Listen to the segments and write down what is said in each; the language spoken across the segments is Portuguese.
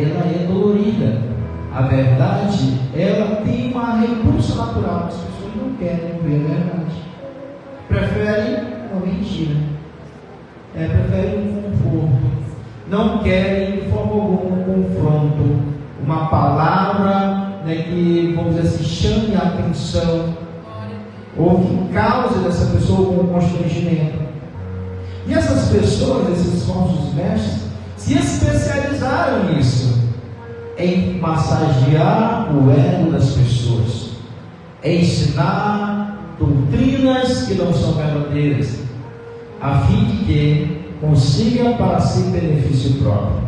ela é dolorida. A verdade, ela tem uma repulsa natural. As pessoas não querem ouvir a verdade, preferem uma mentira, preferem um conforto, não querem de forma alguma um confronto, uma palavra, que, vamos dizer assim, chame a atenção, ou que cause dessa pessoa um constrangimento. E essas pessoas, esses falsos mestres, se especializaram nisso, em massagear o ego das pessoas, em ensinar doutrinas que não são verdadeiras, a fim de que consiga para si benefício próprio.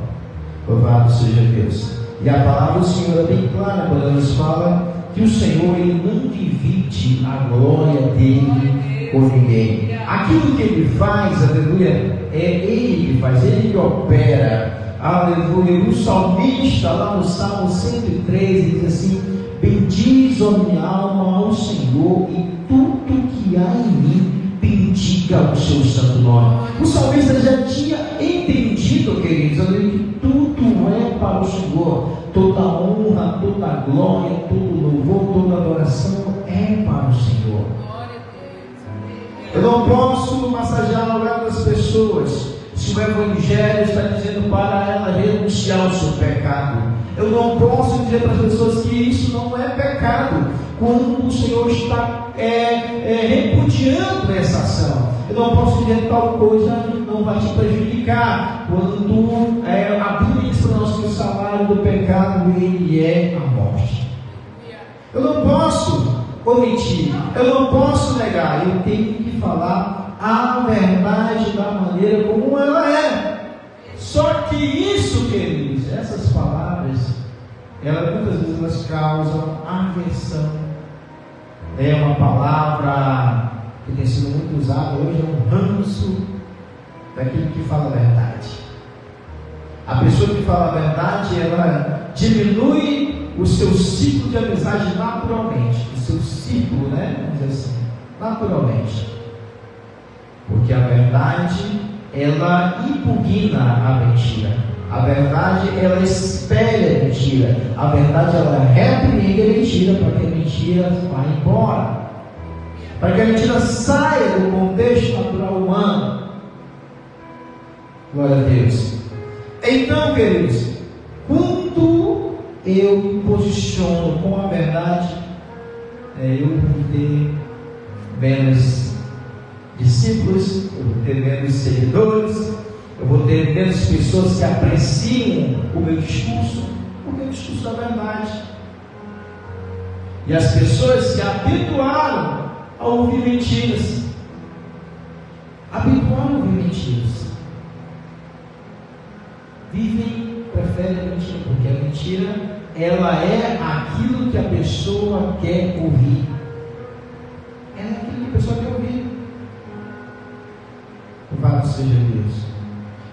Louvado seja Deus. E a palavra do Senhor é bem clara quando nos fala que o Senhor, Ele não divide a glória dele com ninguém. Aquilo que Ele faz, aleluia, é Ele que faz, Ele que opera, aleluia. O salmista, lá no Salmo 103, diz assim: bendiz, ó minha alma, ao Senhor, e tudo que há em mim bendiga o seu santo nome. O salmista já tinha entendido, queridos, que tudo é para o Senhor, toda honra, toda glória, todo louvor, toda adoração é para o Senhor. Eu não posso massagear o ego das pessoas se o Evangelho está dizendo para ela renunciar ao seu pecado. Eu não posso dizer para as pessoas que isso não é pecado, quando o Senhor está repudiando essa ação. Eu não posso dizer que tal coisa não vai te prejudicar, quando a Bíblia diz para nós que o salário do pecado, ele é a morte. Eu não posso omitir, eu não posso negar, eu tenho que falar a verdade da maneira como ela é. Só que isso, queridos, essas palavras, muitas vezes elas causam aversão. É uma palavra que tem sido muito usada hoje, é um ranço daquele que fala a verdade. A pessoa que fala a verdade, ela diminui o seu ciclo de amizade naturalmente, o seu ciclo, vamos dizer assim, naturalmente, porque a verdade, ela impugna a mentira. A verdade, ela espelha a mentira. A verdade, ela repreende a mentira, para que a mentira vá embora, para que a mentira saia do contexto natural humano. Glória a Deus. Então, queridos, quando eu me posiciono com a verdade, eu vou ter menos discípulos, eu vou ter menos seguidores, eu vou ter menos pessoas que apreciam o meu discurso, porque é o discurso da verdade. E as pessoas se habituaram a ouvir mentiras, preferem a mentira, porque a mentira, ela é aquilo que a pessoa quer ouvir. Ela é aquilo que a pessoa quer ouvir. Louvado seja Deus.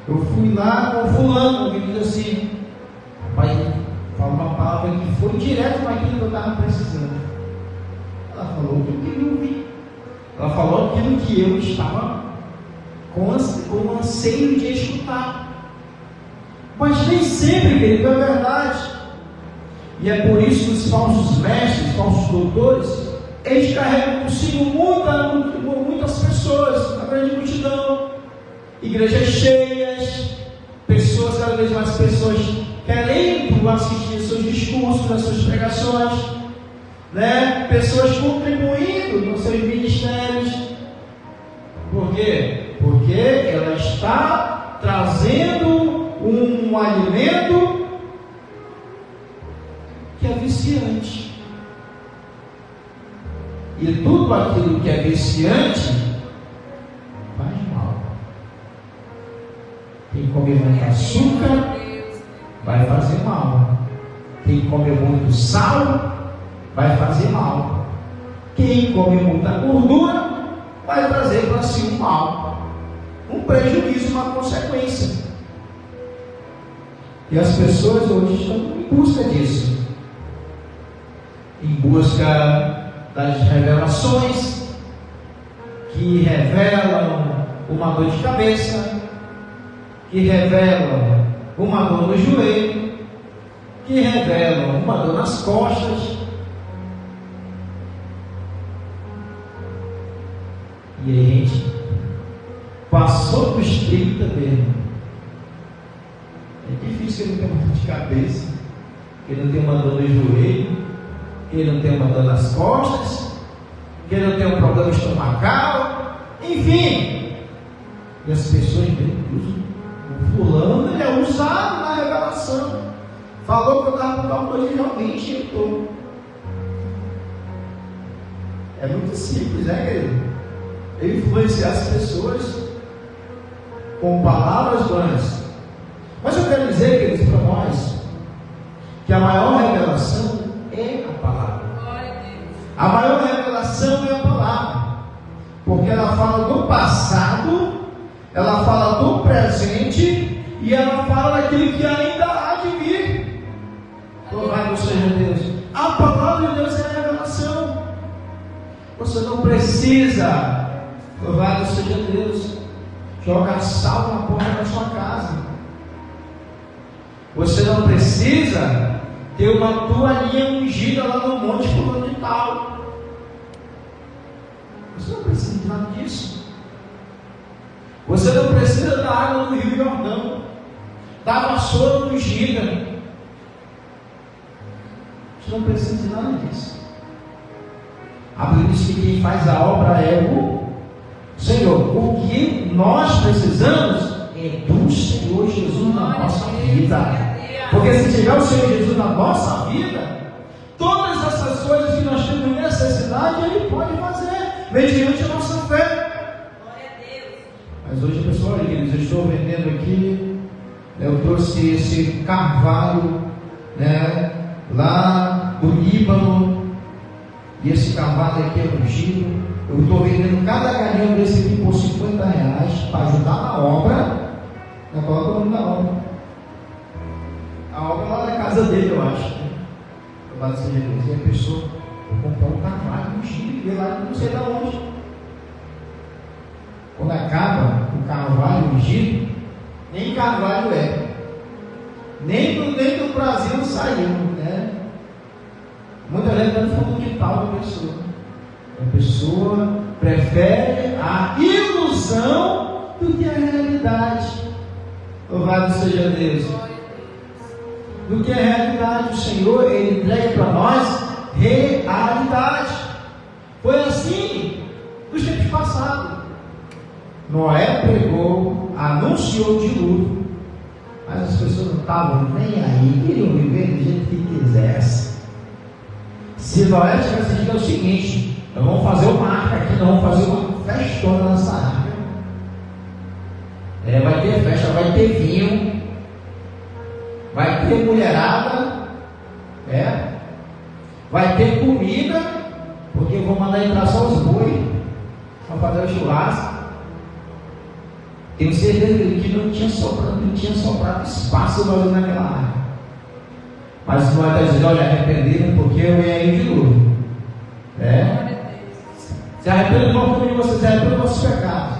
Eu fui lá com fulano, que diz assim: pai, fala uma palavra que foi direto para aquilo que eu estava precisando. Ela falou o que eu queria ouvir. Ela falou aquilo que eu estava com anseio de escutar. Mas nem sempre, querido, é verdade. E é por isso que os falsos mestres, falsos doutores, eles carregam consigo muitas pessoas, a grande multidão, igrejas cheias, pessoas, cada vez mais pessoas querendo assistir seus discursos, as suas pregações, pessoas contribuindo nos seus ministérios. Por quê? Porque ela está trazendo um alimento que é viciante. E tudo aquilo que é viciante faz mal. Quem come muito açúcar vai fazer mal. Quem come muito sal vai fazer mal. Quem come muita gordura vai trazer para si um mal, um prejuízo, uma consequência. E as pessoas hoje estão em busca disso, em busca das revelações que revelam uma dor de cabeça, que revelam uma dor no joelho, que revelam uma dor nas costas. E aí, gente, passou dos 30 mesmo. É difícil que ele não tenha uma dor de cabeça, que ele não tenha uma dor no joelho, que ele não tenha uma dor nas costas, que ele não tenha um problema estomacal, enfim. E as pessoas usam. O fulano, ele é usado na revelação. Falou que eu estava com tal coisa e realmente eu estou. É muito simples, né, querido? Ele influenciar as pessoas com palavras vãs. Mas eu quero dizer, queridos, para nós, que a maior revelação é a palavra. A maior revelação é a palavra, porque ela fala do passado, ela fala do presente e ela fala daquilo que ainda há de vir. Louvado seja Deus. A palavra de Deus é a revelação. Você não precisa, louvado seja Deus, jogar sal na porta da sua casa. Você não precisa ter uma toalhinha ungida lá no monte fulano de tal. Você não precisa de nada disso. Você não precisa da água do Rio Jordão, da vassoura ungida. Você não precisa de nada disso. A Bíblia diz que quem faz a obra é o Senhor. O que nós precisamos é do Senhor Jesus na nossa vida. Porque se tiver o Senhor Jesus na nossa vida, todas essas coisas que nós temos necessidade, Ele pode fazer, mediante a nossa fé. Glória a Deus. Mas hoje, pessoal, eu estou vendendo aqui, eu trouxe esse carvalho, né, lá do Líbano, e esse carvalho aqui é ungido. Eu estou vendendo cada galhão desse aqui por R$50 para ajudar na obra. Eu coloco o nome da obra. A obra lá na casa dele, eu acho. Louvado seja Deus. E a pessoa, vou comprar um carvalho ungido, e lá não sei de onde. Quando acaba o carvalho ungido, nem carvalho é. Nem do Brasil saiu, né? Muita gente está no fundo do quintal da pessoa. A pessoa prefere a ilusão do que a realidade. Louvado seja Deus. Do que a realidade, o Senhor, Ele entrega para nós realidade. Foi assim nos tempos passados. Noé pregou, anunciou o dilúvio, mas as pessoas não estavam nem aí, queriam viver do jeito que quisesse. Se Noé tivesse dito o seguinte: nós vamos fazer uma arca aqui, nós vamos fazer uma festona nessa arca. Vai ter festa, vai ter vinho, vai ter mulherada, vai ter comida, porque eu vou mandar entrar só os boi para fazer o churrasco. Tenho certeza que não tinha sobrado espaço ali naquela área. Mas não vai dizer: olha, arrependeram porque eu ia ir de novo. Se arrependam do mal de vocês, se arrependam dos nossos pecados.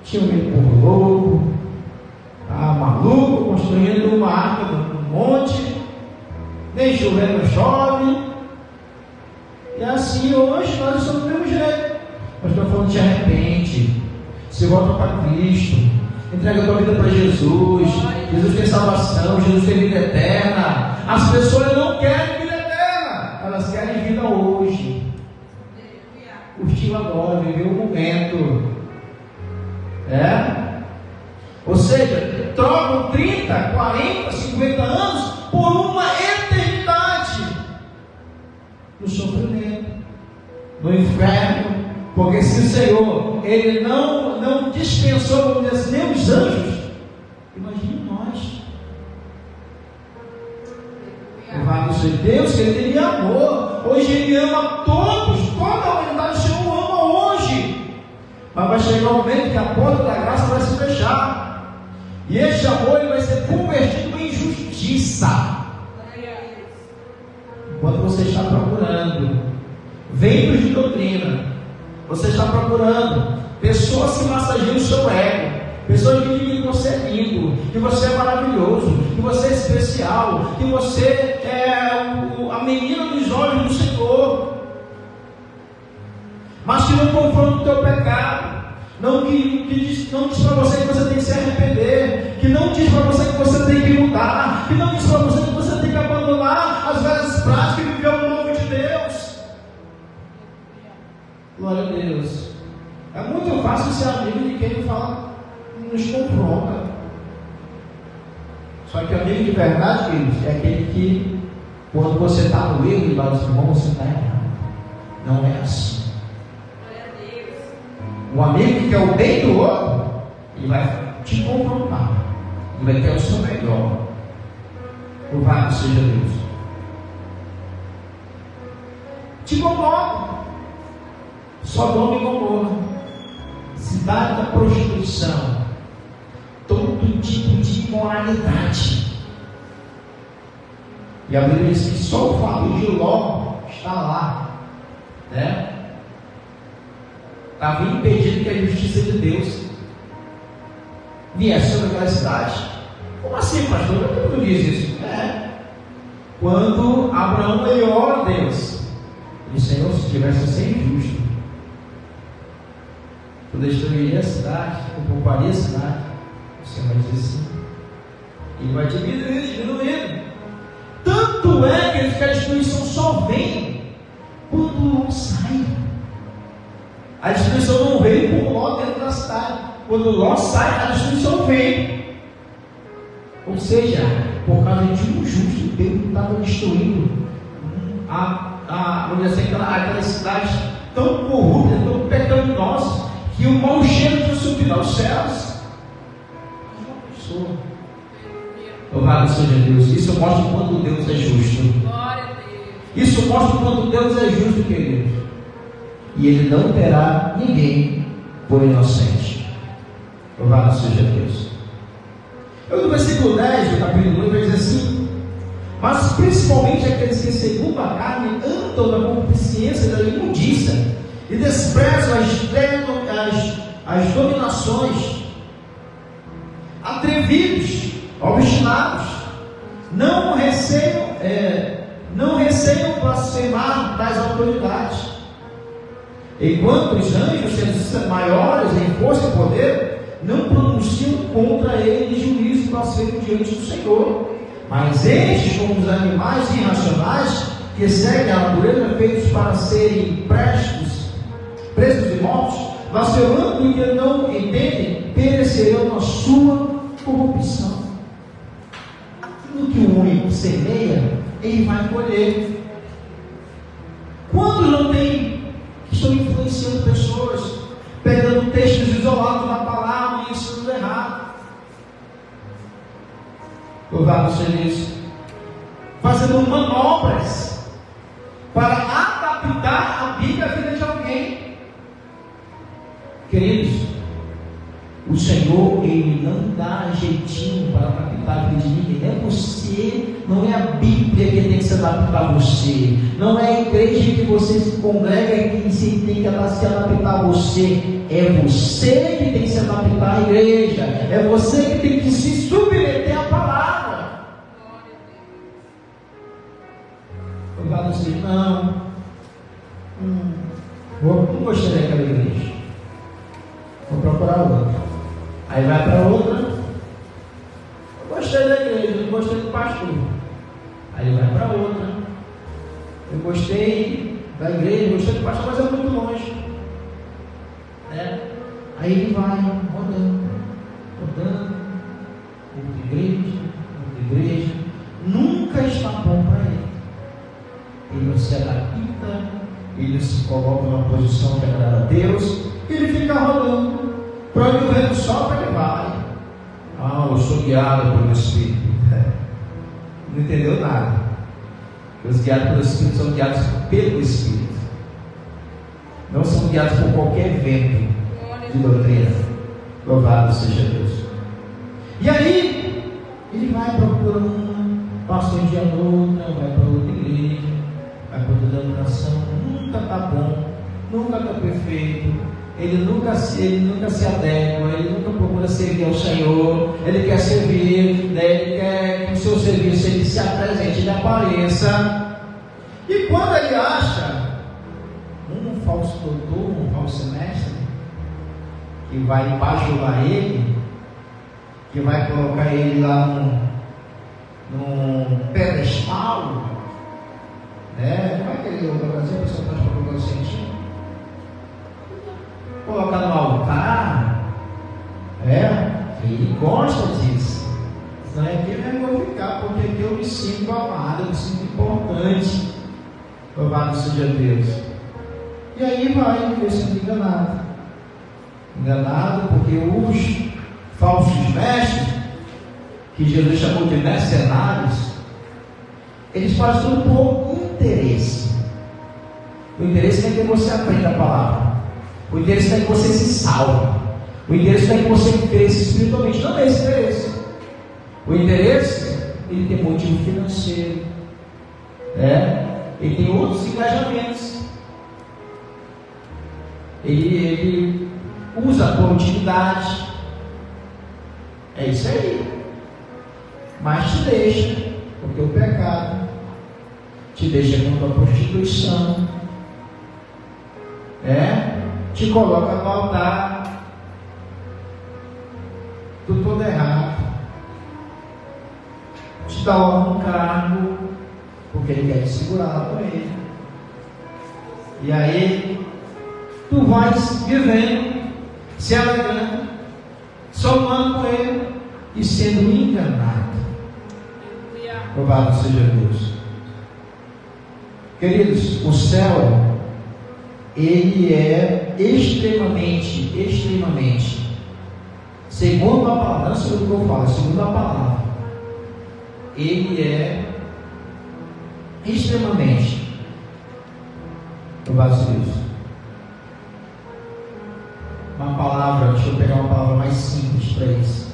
Tinha meio por louco, maluco, construindo uma arca no monte, nem chovendo não chove. E assim hoje nós estamos do mesmo jeito. Nós estamos falando: te arrepende, se volta para Cristo, entrega a tua vida para Jesus. Jesus tem salvação, Jesus tem vida eterna. As pessoas não querem vida eterna, elas querem vida hoje, curtir agora, viver o momento. Ou seja, trocam 30, 40, 50 anos por uma eternidade no sofrimento, no inferno. Porque se o Senhor, Ele não dispensou, vamos dizer assim, nem os anjos, imagine nós. Louvado seja Deus, que Ele tem amor. Hoje Ele ama todos, toda a humanidade. O Senhor ama hoje. Mas vai chegar um momento que a porta da graça vai se fechar. E esse amor ele vai ser convertido em justiça. Enquanto você está procurando ventos de doutrina, você está procurando pessoas que massageiam o seu ego, pessoas que dizem que você é lindo, que você é maravilhoso, que você é especial, especial, que você é a menina dos olhos do Senhor, mas que não confronta o teu pecado, não diz para você que você tem que se arrepender, que não diz para você que você tem que mudar, que não diz para você que você tem que abandonar as velhas práticas e viver o novo de Deus. Glória a Deus. É muito fácil ser amigo de quem fala, nos confronta. Só que amigo de verdade, queridos, é aquele que, quando você está no erro, ele fala assim: irmão, você está errado. Não é assim. O amigo que quer o bem do outro, ele vai te confrontar, ele vai ter o seu melhor. Louvado seja Deus. Te incomoda. Sodoma e Gomorra, cidade da prostituição, todo tipo de imoralidade. E a Bíblia diz que só o fato de Ló está lá, né? Estava impedido que a justiça de Deus viesse sobre aquela cidade. Como assim, pastor? Por que não diz isso? Quando Abraão ele ora a Deus, ele disse: Senhor, se tivesse a ser injusto, eu destruiria a cidade, eu pouparia a cidade. O Senhor vai dizer sim. Ele vai diminuindo. Tanto é que a destruição só vem quando Ló sai. A destruição não veio com Ló dentro da cidade. Quando Ló sai, a destruição vem. Ou seja, por causa de um justo, Deus estava destruindo vamos dizer assim, aquela cidade tão corrupta, tão pecaminosa, que o mau cheiro tinha subido aos céus. Louvado seja Deus. Isso mostra o quanto Deus é justo. Isso mostra o quanto Deus é justo, queridos. E Ele não terá ninguém por inocente. Louvado seja Deus. No versículo 10 do capítulo 1 vai dizer assim: mas principalmente aqueles que segundo a carne andam na concupiscência da imundícia e desprezam as dominações, atrevidos, obstinados, não receiam blasfemar das autoridades, enquanto os anjos, sendo maiores em força e poder, não pronunciam contra eles juízo blasfemo diante do Senhor. Mas estes, como os animais irracionais que seguem a natureza, feitos para serem presos e mortos, vacilando e que não entendem, perecerão na sua corrupção. Aquilo que o homem semeia, ele vai colher. Quantos não tem que estão influenciando pessoas, pegando textos isolados da palavra e ensinando errado? Louvado seja isso. Fazendo manobras para adaptar a Bíblia à vida de alguém. Queridos, o Senhor, Ele não dá jeitinho para adaptar a vida de ninguém. É você, não é a Bíblia que tem que se adaptar a você. Não é a igreja que você se congrega que tem que se adaptar a você. É você que tem que se adaptar à igreja. É você que tem que se submeter à palavra. Louvado seja, não gostei daquela igreja, vou procurar outra. Aí vai para outra. Eu gostei da igreja, não gostei do pastor. Aí vai para outra. Eu gostei da igreja, gostei do pastor, mas é muito longe. Aí ele vai rodando, outra igreja, nunca está bom para ele. Ele não se adapta, ele se coloca numa posição que agrada a Deus, e ele fica rodando. Para onde o vento sopra, ele vai. Eu sou guiado pelo Espírito. Não entendeu nada. Os guiados pelo Espírito são guiados pelo Espírito. Não são guiados por qualquer vento de doutrina. Louvado seja Deus. E aí, ele vai procurando, passa um dia outra, vai para outra igreja, vai para outra denominação. Nunca está bom, nunca está perfeito. Ele nunca se adequa, ele nunca procura servir ao Senhor. Ele quer servir, ele quer que o seu serviço ele se apresente, ele apareça. E quando ele acha um falso doutor, um falso mestre, que vai bajular ele, que vai colocar ele lá num pedestal, né? Como é que ele usa o Brasil? A pessoa faz para colocar o sentido? Colocar no altar, ele gosta disso. Senão aqui eu não vou ficar, porque aqui eu me sinto amado, eu me sinto importante. Louvado seja Deus. E aí vai viver sendo enganado, porque os falsos mestres, que Jesus chamou de mercenários, eles fazem tudo por interesse. O interesse é que você aprenda a palavra, o interesse é que você se salve, o interesse é que você cresça espiritualmente. Não é esse interesse. O interesse, ele tem motivo financeiro, ele tem outros engajamentos, ele usa a tua utilidade. É isso aí. Mas te deixa com o teu pecado, te deixa com a tua prostituição, te coloca no altar do todo errado, te dá logo um cargo, porque ele quer te segurar com ele. E aí tu vais vivendo, se alegrando, somando com ele e sendo enganado. Louvado seja Deus. Queridos, o céu, ele é extremamente, segundo a palavra, não segundo o que eu falo, segundo a palavra, ele é extremamente, louvado seja Deus. Uma palavra, deixa eu pegar uma palavra mais simples para isso.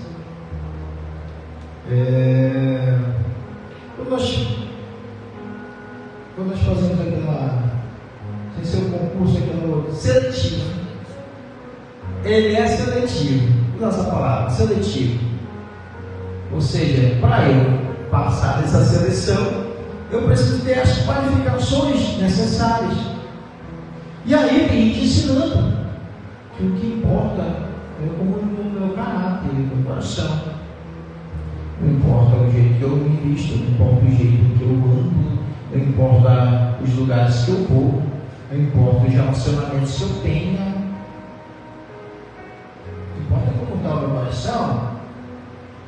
Quando nós fazemos aquela, sem ser um concurso, aquele seletivo, ele é seletivo, usa essa palavra, seletivo. Ou seja, para eu passar dessa seleção, eu preciso ter as qualificações necessárias. E aí tem gente ensinando que o que importa é como o meu caráter, o meu coração. Não importa o jeito que eu me visto, não importa o jeito que eu ando, não importa os lugares que eu vou, não importa os relacionamentos que eu tenha, não importa como está o meu coração,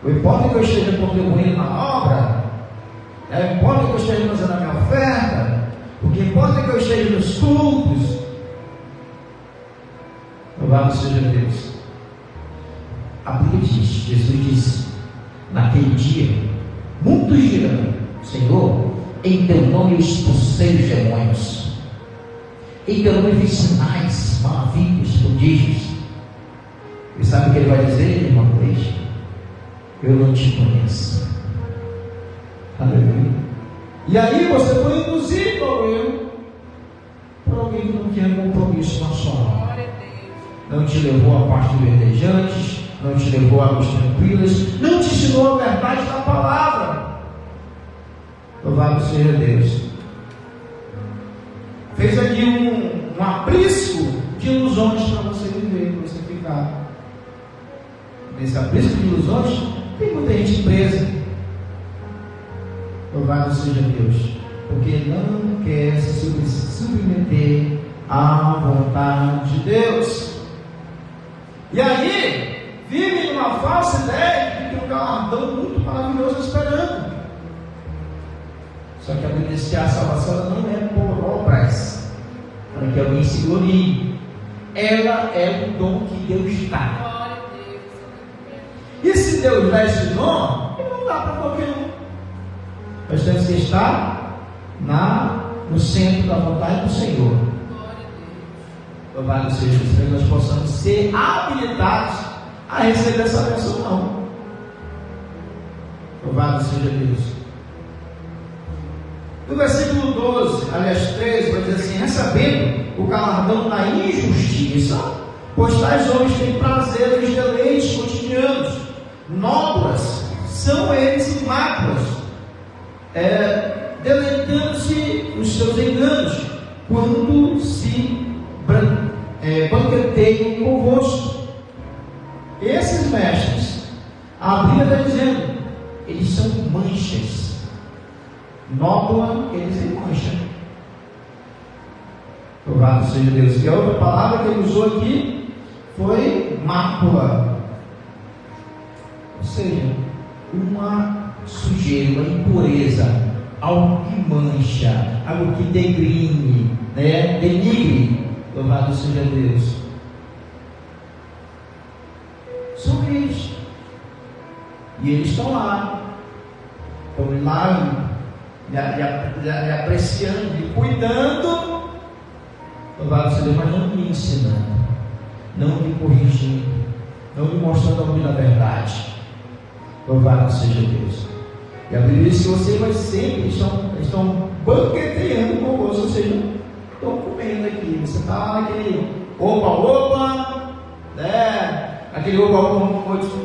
não importa que eu esteja contribuindo na obra, não importa que eu esteja fazendo a minha oferta, o que importa é que eu esteja nos cultos. Louvado seja Deus. A Bíblia diz, Jesus disse, naquele dia, muitos dirão: Senhor, em teu nome eu expulsei os demônios, em teu nome fiz sinais, maravilhas, prodígios. E sabe o que ele vai dizer, irmão? Eu não te conheço. Aleluia. E aí você foi induzido ao erro por alguém que não tinha compromisso na sua alma. Não te levou a partes verdejantes, não te levou a águas tranquilas, não te ensinou a verdade da palavra. Louvado seja Deus. Fez aqui um aprisco de ilusões para você viver, para você ficar. Nesse aprisco de ilusões, tem muita gente presa. Louvado seja Deus, porque não quer se submeter à vontade de Deus. E aí, vive numa falsa ideia de que tem um galardão muito maravilhoso esperando. Só que a Bíblia diz que a salvação não é por obras, para que alguém se glorie. Ela é um dom que Deus dá. E se Deus dá esse dom, ele não dá para qualquer um. Nós temos que estar no centro da vontade do Senhor. Louvado seja Deus, para que nós possamos ser habilitados a receber essa bênção, não. Louvado seja Deus. No versículo 12, aliás 13, vai dizer assim: recebendo o galardão da injustiça, pois tais homens têm prazer nos deleites cotidianos, nódoas, são eles máculas, deleitando-se os seus enganos, quando se banqueteiam convosco. Esses mestres, a Bíblia está dizendo, eles são manchas. Nódoa, eles têm mancha. Louvado seja Deus. E a outra palavra que ele usou aqui foi mácula, ou seja, uma sujeira, uma impureza, algo que mancha, algo que degrine, denigre. Louvado seja Deus. São eles, e eles estão lá, lhe apreciando, lhe cuidando. Louvado seja Deus, mas não me ensinando, não me corrigindo, não me mostrando a luz da verdade. Louvado seja Deus. E a Bíblia diz que vocês sempre estão banqueteando convosco, ou seja, estão comendo aqui. Você está lá naquele opa, aquele opa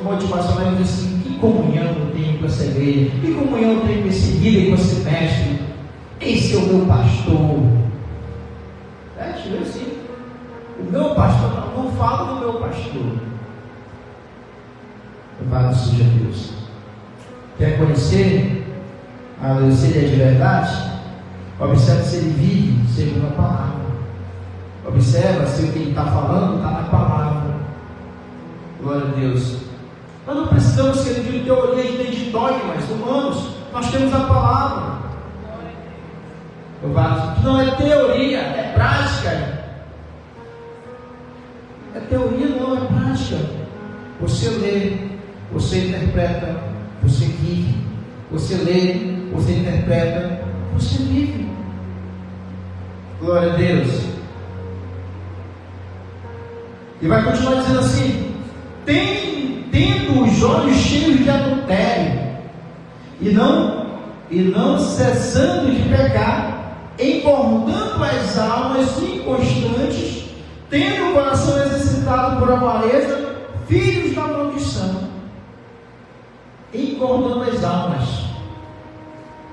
motivacional, e diz assim: que comunhão eu tenho com essa igreja, que comunhão eu tenho com esse líder, com esse mestre, esse é o meu pastor. Deixa eu ver assim, o meu pastor, não fala do meu pastor. Louvado seja Deus. Quer conhecer se ele é de verdade? Observe se ele vive segundo a palavra. Observa se o que ele está falando está na palavra. Glória a Deus. Nós não precisamos ser de teorias nem de dogmas humanos. Nós temos a palavra. Não é teoria, é prática. É teoria, não, é prática. Você lê, você interpreta, você vive. Você lê, você interpreta, você vive. Glória a Deus. E vai continuar dizendo assim: tendo os olhos cheios de adultério, e não cessando de pecar, engordando as almas inconstantes, tendo o coração exercitado por avareza, filhos da maldição. Engordando as almas.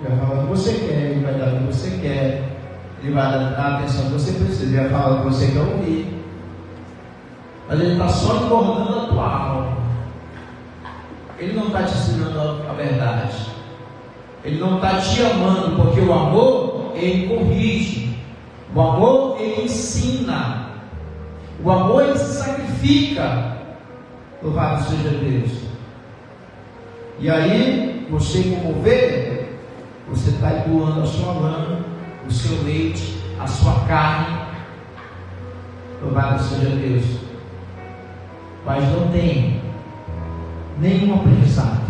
Ele vai falar o que você quer, ele vai dar o que você quer, ele vai dar a atenção que você precisa, ele vai falar o que você quer ouvir, mas ele está só engordando a tua alma. Ele não está te ensinando a verdade, ele não está te amando, porque o amor, ele corrige, o amor, ele ensina, o amor, ele se sacrifica. Louvado seja Deus. E aí, você como ovelha, você está doando a sua lã, o seu leite, a sua carne. Louvado seja Deus. Mas não tem nenhum aprendizado,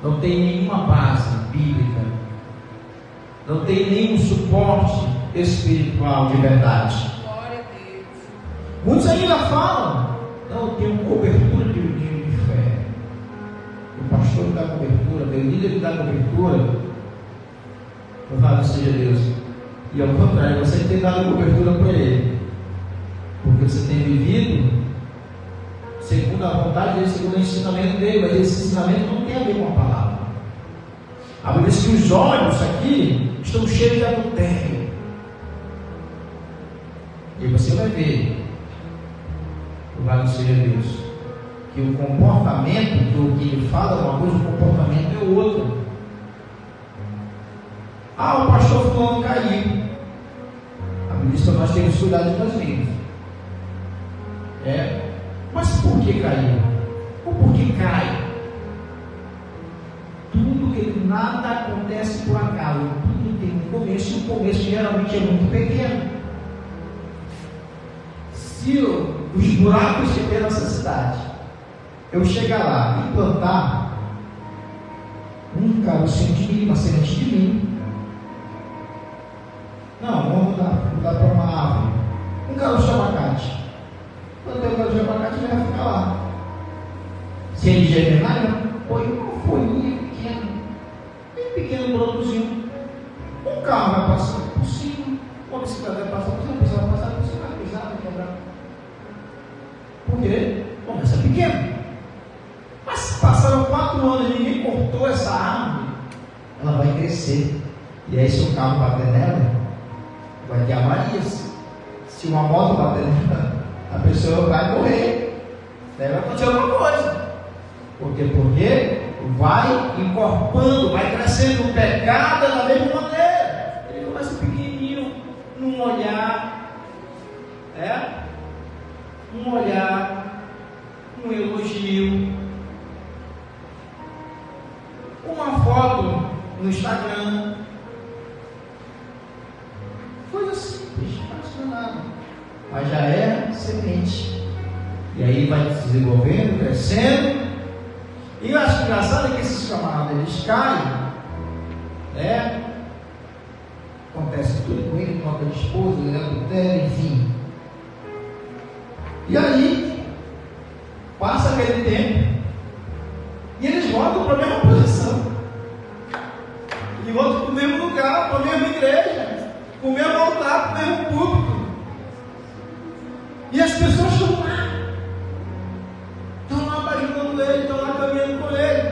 não tem nenhuma base bíblica, não tem nenhum suporte espiritual de verdade. Glória a Deus. Muitos ainda falam: não, eu tenho cobertura de fé, o pastor me dá cobertura, meu líder me dá cobertura. Louvado seja Deus. E ao contrário, você tem dado cobertura para ele, porque você tem vivido segundo a vontade dele, segundo o ensinamento dele, mas esse ensinamento não tem a ver com a palavra. A Bíblia diz que os olhos aqui estão cheios de adultério. E você vai ver, louvado seja Deus, que o comportamento do que ele fala é uma coisa, o comportamento é outra. O pastor fulano caiu. A Bíblia diz que nós temos que cuidar de nós mesmos. Mas por que caiu? Ou por que cai? Nada acontece por acaso, tudo tem um começo, e o começo geralmente é muito pequeno. Se os buracos que tem nessa cidade, eu chegar lá e plantar um carocinho de milho, uma semente de milho, não, vamos mudar para uma árvore, um caroço de abacate. Quando tem um caroço de abacate, ele vai ficar lá. Se ele germinar, ele põe uma folhinha pequeno brotozinho. Um carro vai passar por cima, uma bicicleta vai passar por cima, a pessoa vai passar por cima, vai pisar, vai quebrar. Por quê? Começa pequeno. Mas passaram 4 4 anos e ninguém cortou essa árvore, ela vai crescer. E aí, se um carro bater nela, vai ter avarias. Se uma moto bater nela, a pessoa vai morrer. Deve acontecer alguma coisa. Por quê? Porque vai encorpando, vai crescendo. O pecado é da mesma maneira. Ele começa pequenininho, num olhar, um olhar, um elogio, uma foto no Instagram, coisa simples, não é nada, mas já é semente, e aí vai se desenvolvendo, crescendo. E eu acho engraçado é que esses camaradas, eles caem, acontece tudo com ele, troca de esposa, ele adultério, enfim. E aí, passa aquele tempo, e eles voltam para a mesma posição, e voltam para o mesmo lugar, para a mesma igreja, para o mesmo altar, para o mesmo púlpito. E as pessoas estão lá ajudando ele, estão lá caminhando com ele,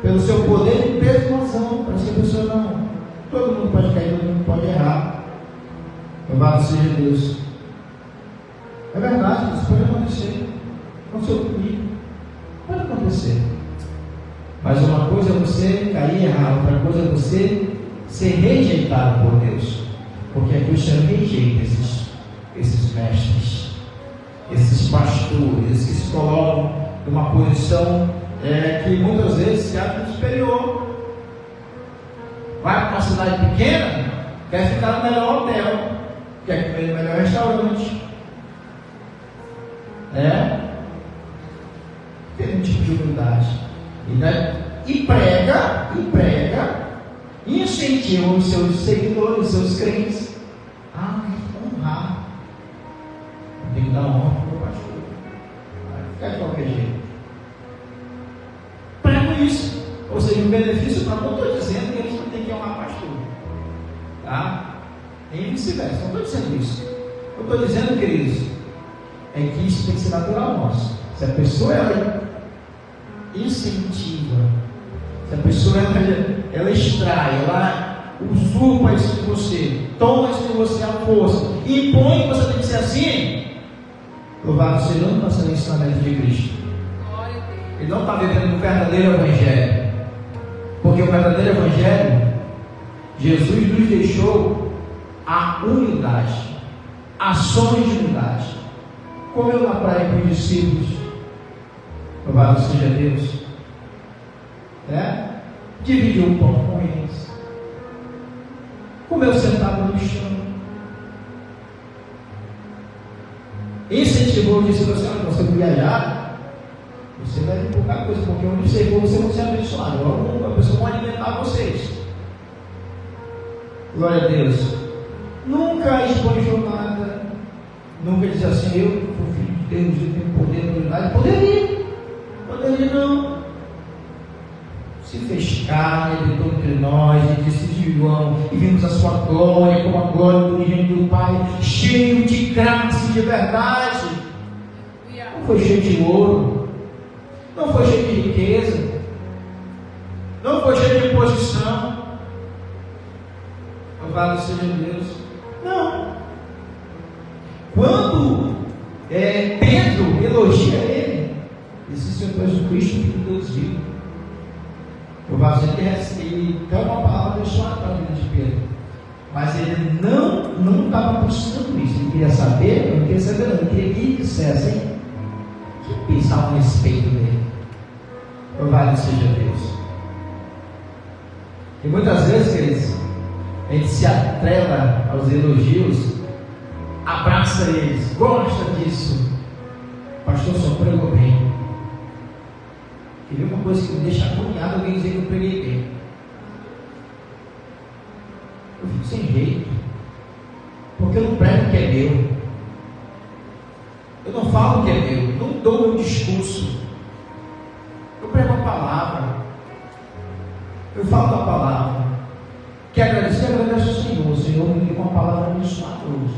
pelo seu poder e peso e razão. Parece que a pessoa não, todo mundo pode cair, todo mundo pode errar. Louvado seja Deus. É verdade, isso pode acontecer. Aconteceu comigo, pode acontecer. Mas uma coisa é você cair e errar, outra coisa é você ser rejeitado por Deus, porque aqui o Senhor rejeita esses mestres, esses pastores, esses que se colocam numa posição que muitas vezes se acha superior. Vai para uma cidade pequena, quer ficar no melhor hotel, quer comer no melhor restaurante, tem um tipo de humildade, e prega, incentiva os seus seguidores, os seus crentes a honrar. Tem que dar honra para o pastor, vai ficar de qualquer jeito. Prego isso, ou seja, um benefício para. Não estou dizendo que eles não têm que honrar pastor, tá? E vice-versa, não estou dizendo isso. Eu estou dizendo, queridos, é que isso tem que ser natural nosso. Se a pessoa ela incentiva, se a pessoa ela extrai, ela usurpa isso de você, toma isso de você à força, impõe que você tem que ser assim, louvado seja, não está sendo ensinamento de Cristo. Ele não está vivendo o verdadeiro evangelho, porque o verdadeiro evangelho, Jesus nos deixou a humildade, ações de humildade. Comeu na praia com os discípulos, louvado seja Deus, dividiu o pão com eles, comeu sentado no chão, incentivou os discípulos assim: você viajar, você vai ter pouca coisa, porque onde você for, você vai ser abençoado, a pessoa vai alimentar vocês. Glória a Deus. Nunca esbanjou nada, nunca disse assim: eu sou filho de Deus, eu tenho poder, autoridade. Poderia não. Se fez carne, habitou entre nós, e disse de João, e vimos a sua glória, como a glória do unigênito do Pai, cheio de graça e de verdade. Não foi cheio de ouro, não foi cheio de riqueza, não foi cheio de posição. Louvado seja Deus. Não. Quando Pedro elogia ele, esse Senhor Jesus Cristo, filho de Deus vivo. Louvado seja Deus. Ele dá uma palavra abençoada para a vida de Pedro, mas ele não estava buscando isso. Ele queria saber, ele queria que ele dissesse que pensavam a respeito dele. Louvado seja Deus. E muitas vezes, queridos, a gente se atrela aos elogios, abraça eles, gosta disso. Pastor, só pregou bem. Queria uma coisa que me deixa agoniado, alguém dizer que eu preguei bem. Eu fico sem jeito, porque eu não prego o que é meu, eu não falo o que é meu, não dou meu discurso, eu prego a palavra, eu falo da palavra. Quer agradecer? Agradeço ao Senhor. O Senhor me deu uma palavra abençoada hoje.